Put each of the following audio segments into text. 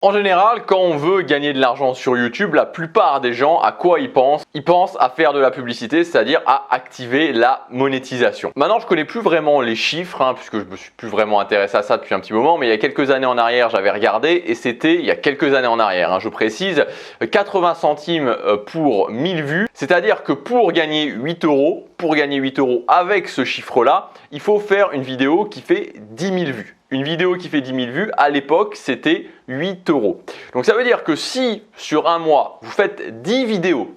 En général, quand on veut gagner de l'argent sur YouTube, la plupart des gens, à quoi ils pensent? Ils pensent à faire de la publicité, c'est-à-dire à activer la monétisation. Maintenant, je connais plus vraiment les chiffres, puisque je me suis plus vraiment intéressé à ça depuis un petit moment, mais il y a quelques années en arrière, j'avais regardé et c'était il y a quelques années en arrière, je précise, 80 centimes pour 1000 vues, c'est-à-dire que pour gagner 8 euros, avec ce chiffre-là, il faut faire une vidéo qui fait 10 000 vues. Une vidéo qui fait 10 000 vues, à l'époque, c'était 8 euros. Donc ça veut dire que si sur un mois, vous faites 10 vidéos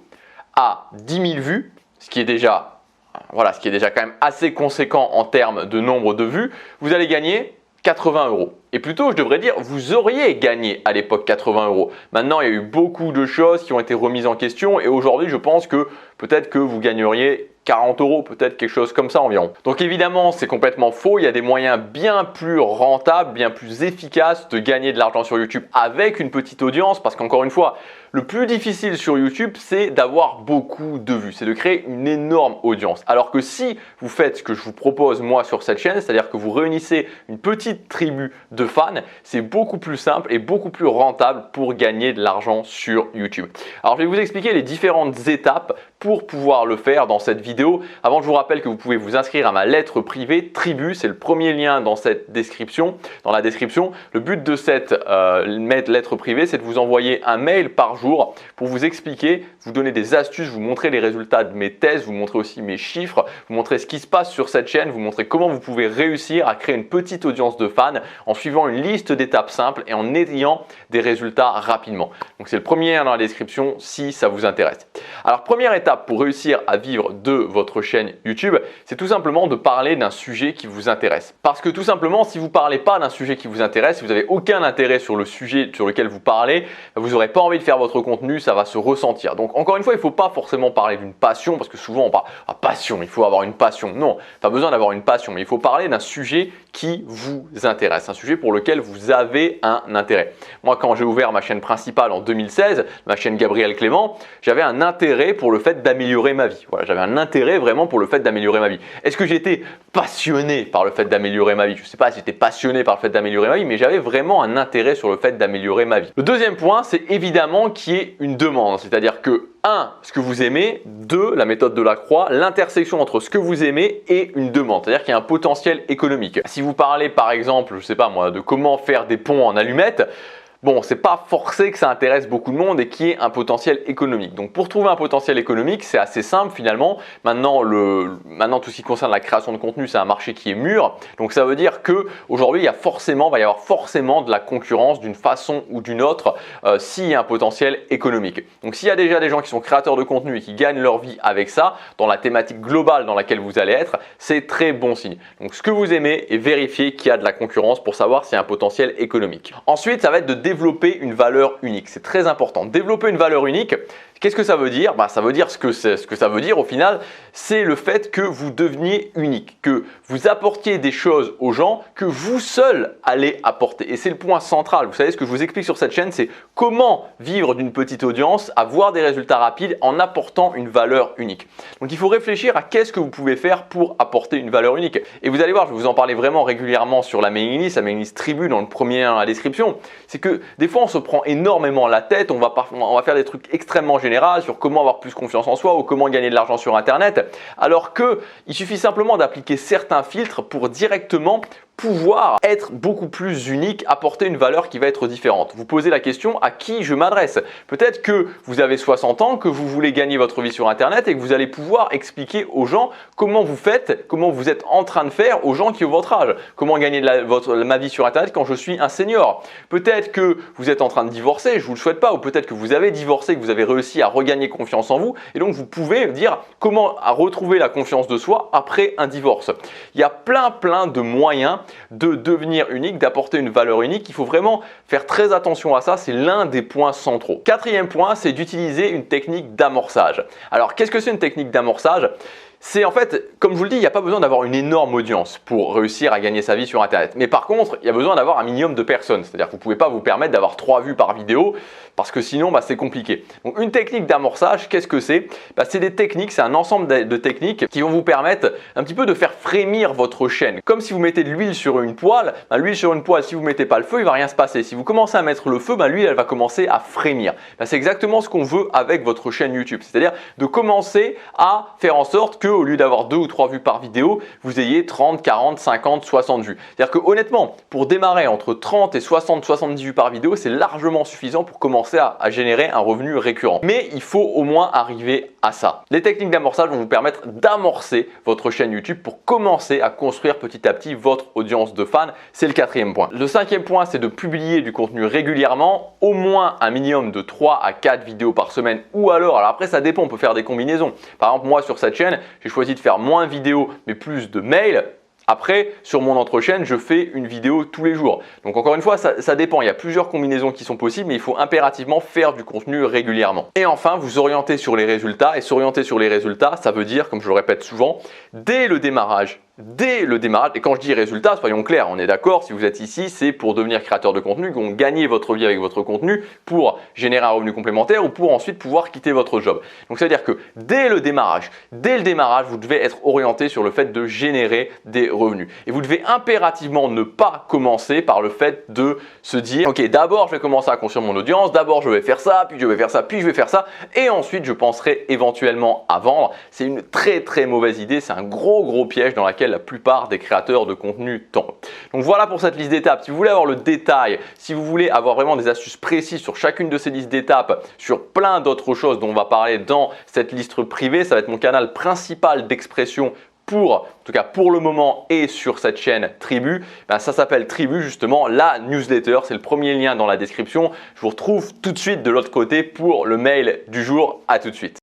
à 10 000 vues, ce qui est déjà quand même assez conséquent en termes de nombre de vues, vous allez gagner 80 euros. Et plutôt, je devrais dire, vous auriez gagné à l'époque 80 euros. Maintenant, il y a eu beaucoup de choses qui ont été remises en question et aujourd'hui, je pense que peut-être que vous gagneriez 40 euros, peut-être quelque chose comme ça environ. Donc évidemment, c'est complètement faux. Il y a des moyens bien plus rentables, bien plus efficaces de gagner de l'argent sur YouTube avec une petite audience parce qu'encore une fois, le plus difficile sur YouTube, c'est d'avoir beaucoup de vues, c'est de créer une énorme audience. Alors que si vous faites ce que je vous propose moi sur cette chaîne, c'est-à-dire que vous réunissez une petite tribu de fans, c'est beaucoup plus simple et beaucoup plus rentable pour gagner de l'argent sur YouTube. Alors je vais vous expliquer les différentes étapes pour pouvoir le faire dans cette vidéo. Avant, je vous rappelle que vous pouvez vous inscrire à ma lettre privée Tribu, c'est le premier lien dans cette description, dans la description. Le but de cette lettre privée, c'est de vous envoyer un mail par jour pour vous expliquer, vous donner des astuces, vous montrer les résultats de mes tests, vous montrer aussi mes chiffres, vous montrer ce qui se passe sur cette chaîne, vous montrer comment vous pouvez réussir à créer une petite audience de fans en suivant une liste d'étapes simples et en ayant des résultats rapidement. Donc c'est le premier lien dans la description si ça vous intéresse. Alors première étape pour réussir à vivre de votre chaîne YouTube, c'est tout simplement de parler d'un sujet qui vous intéresse. Parce que tout simplement, si vous ne parlez pas d'un sujet qui vous intéresse, si vous n'avez aucun intérêt sur le sujet sur lequel vous parlez, vous n'aurez pas envie de faire votre contenu, ça va se ressentir. Donc encore une fois, il ne faut pas forcément parler d'une passion, parce que souvent on parle à passion, il faut avoir une passion. Non, pas besoin d'avoir une passion, mais il faut parler d'un sujet qui vous intéresse, un sujet pour lequel vous avez un intérêt. Moi, quand j'ai ouvert ma chaîne principale en 2016, ma chaîne Gabriel Clément, j'avais un intérêt pour le fait d'améliorer ma vie. Voilà, j'avais un intérêt vraiment pour le fait d'améliorer ma vie. Est-ce que j'étais passionné par le fait d'améliorer ma vie? Je ne sais pas si j'étais passionné par le fait d'améliorer ma vie, mais j'avais vraiment un intérêt sur le fait d'améliorer ma vie. Le deuxième point, c'est évidemment qu'il y ait une demande, c'est-à-dire que 1. Ce que vous aimez, 2. La méthode de la croix, l'intersection entre ce que vous aimez et une demande, c'est-à-dire qu'il y a un potentiel économique. Si vous parlez par exemple, je ne sais pas moi, de comment faire des ponts en allumettes, bon, c'est pas forcé que ça intéresse beaucoup de monde et qu'il y ait un potentiel économique. Donc pour trouver un potentiel économique, c'est assez simple finalement. Maintenant, tout ce qui concerne la création de contenu, c'est un marché qui est mûr. Donc ça veut dire que aujourd'hui, va y avoir forcément de la concurrence d'une façon ou d'une autre s'il y a un potentiel économique. Donc s'il y a déjà des gens qui sont créateurs de contenu et qui gagnent leur vie avec ça, dans la thématique globale dans laquelle vous allez être, c'est très bon signe. Donc ce que vous aimez et vérifier qu'il y a de la concurrence pour savoir s'il y a un potentiel économique. Ensuite, ça va être de développer une valeur unique. C'est très important. Développer une valeur unique, qu'est-ce que ça veut dire? Ça veut dire ce que ça veut dire au final, c'est le fait que vous deveniez unique, que vous apportiez des choses aux gens que vous seul allez apporter. Et c'est le point central. Vous savez, ce que je vous explique sur cette chaîne, c'est comment vivre d'une petite audience, avoir des résultats rapides en apportant une valeur unique. Donc il faut réfléchir à qu'est-ce que vous pouvez faire pour apporter une valeur unique. Et vous allez voir, je vais vous en parler vraiment régulièrement sur la mailing list Tribu dans le premier lien dans la description. C'est que des fois, on se prend énormément la tête, on va faire des trucs extrêmement généraux sur comment avoir plus confiance en soi ou comment gagner de l'argent sur Internet, alors qu'il suffit simplement d'appliquer certains filtres pour directement pouvoir être beaucoup plus unique, apporter une valeur qui va être différente. Vous posez la question à qui je m'adresse. Peut-être que vous avez 60 ans, que vous voulez gagner votre vie sur Internet et que vous allez pouvoir expliquer aux gens comment vous faites, comment vous êtes en train de faire aux gens qui ont votre âge. Comment gagner ma vie sur Internet quand je suis un senior. Peut-être que vous êtes en train de divorcer, je ne vous le souhaite pas, ou peut-être que vous avez divorcé, que vous avez réussi à regagner confiance en vous et donc vous pouvez dire comment retrouver la confiance de soi après un divorce. Il y a plein de moyens de devenir unique, d'apporter une valeur unique. Il faut vraiment faire très attention à ça, c'est l'un des points centraux. Quatrième point, c'est d'utiliser une technique d'amorçage. Alors, qu'est-ce que c'est une technique d'amorçage? C'est en fait, comme je vous le dis, il n'y a pas besoin d'avoir une énorme audience pour réussir à gagner sa vie sur Internet. Mais par contre, il y a besoin d'avoir un minimum de personnes. C'est-à-dire que vous ne pouvez pas vous permettre d'avoir 3 vues par vidéo parce que sinon, c'est compliqué. Donc une technique d'amorçage, qu'est-ce que c'est? C'est des techniques, c'est un ensemble de techniques qui vont vous permettre un petit peu de faire frémir votre chaîne. Comme si vous mettez de l'huile sur une poêle, l'huile sur une poêle, si vous ne mettez pas le feu, il ne va rien se passer. Si vous commencez à mettre le feu, l'huile elle va commencer à frémir. C'est exactement ce qu'on veut avec votre chaîne YouTube. C'est-à-dire de commencer à faire en sorte que au lieu d'avoir 2 ou 3 vues par vidéo, vous ayez 30, 40, 50, 60 vues. C'est-à-dire que honnêtement, pour démarrer entre 30 et 60, 70 vues par vidéo, c'est largement suffisant pour commencer à générer un revenu récurrent. Mais il faut au moins arriver à ça. Les techniques d'amorçage vont vous permettre d'amorcer votre chaîne YouTube pour commencer à construire petit à petit votre audience de fans. C'est le 4e point. Le 5e point, c'est de publier du contenu régulièrement, au moins un minimum de 3 à 4 vidéos par semaine ou alors après ça dépend, on peut faire des combinaisons. Par exemple, moi sur cette chaîne, j'ai choisi de faire moins de vidéos mais plus de mails. Après, sur mon autre chaîne, je fais une vidéo tous les jours. Donc encore une fois, ça dépend. Il y a plusieurs combinaisons qui sont possibles, mais il faut impérativement faire du contenu régulièrement. Et enfin, vous orientez sur les résultats. Et s'orienter sur les résultats, ça veut dire, comme je le répète souvent, dès le démarrage, et quand je dis résultat, soyons clairs, on est d'accord, si vous êtes ici, c'est pour devenir créateur de contenu, donc gagner votre vie avec votre contenu pour générer un revenu complémentaire ou pour ensuite pouvoir quitter votre job. Donc ça veut dire que dès le démarrage, vous devez être orienté sur le fait de générer des revenus. Et vous devez impérativement ne pas commencer par le fait de se dire ok, d'abord je vais commencer à construire mon audience, d'abord je vais faire ça, puis je vais faire ça, puis je vais faire ça, et ensuite je penserai éventuellement à vendre. C'est une très mauvaise idée, c'est un gros piège dans laquelle la plupart des créateurs de contenu tombent. Donc voilà pour cette liste d'étapes. Si vous voulez avoir le détail, si vous voulez avoir vraiment des astuces précises sur chacune de ces listes d'étapes, sur plein d'autres choses dont on va parler dans cette liste privée, ça va être mon canal principal d'expression en tout cas pour le moment et sur cette chaîne Tribu. Ça s'appelle Tribu justement, la newsletter. C'est le premier lien dans la description. Je vous retrouve tout de suite de l'autre côté pour le mail du jour. À tout de suite.